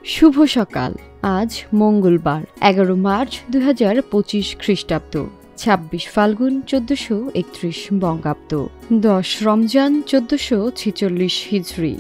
শুভ সকাল। আজ মঙ্গলবার 11 মার্চ 2025 খ্রিস্টাব্দ, 26 ফাল্গুন 1431 বঙ্গাব্দ, 10 রমজান 1446 হিজরি।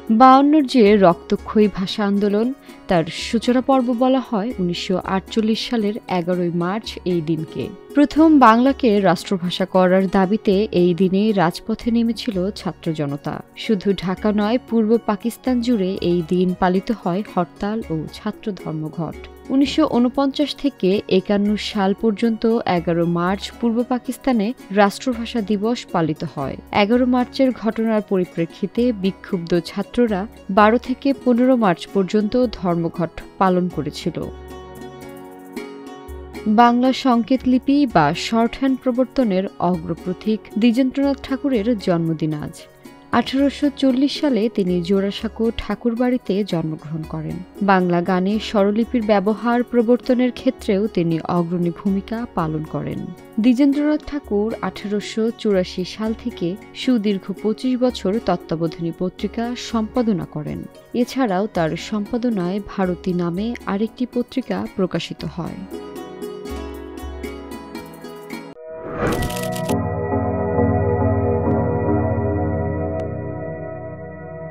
52 যে রক্তক্ষয়ী ভাষা আন্দোলন, তার সূচনা পর্ব বলা হয় 1948 সালের 11 মার্চ এই দিনকে। প্রথম বাংলাকে রাষ্ট্রভাষা করার দাবিতে এই দিনে রাজপথে নেমেছিল ছাত্র জনতা। শুধু ঢাকা নয়, পূর্ব পাকিস্তান জুড়ে এই দিন পালিত হয় হরতাল ও ছাত্র ধর্মঘট। 1949 থেকে 51 সাল পর্যন্ত 11 মার্চ পূর্ব পাকিস্তানে রাষ্ট্রভাষা দিবস পালিত হয়। 11 মার্চের ঘটনার পরিপ্রেক্ষিতে বিক্ষুব্ধ ছাত্ররা 12 থেকে 15 মার্চ পর্যন্ত ধর্মঘট পালন করেছিল। বাংলা সংকেত লিপি বা শর্টহ্যান্ড প্রবর্তনের অগ্রপথিক দ্বিজেন্দ্রনাথ ঠাকুরের জন্মদিন আজ। 1840 সালে তিনি জোড়াসাঁকো ঠাকুরবাড়িতে জন্মগ্রহণ করেন। বাংলা গানে স্বরলিপির ব্যবহার প্রবর্তনের ক্ষেত্রেও তিনি অগ্রণী ভূমিকা পালন করেন। দ্বিজেন্দ্রনাথ ঠাকুর 1884 সাল থেকে সুদীর্ঘ 25 বছর তত্ত্বাবধানী পত্রিকা সম্পাদনা করেন। এছাড়াও তার সম্পাদনায় ভারতী নামে আরেকটি পত্রিকা প্রকাশিত হয়।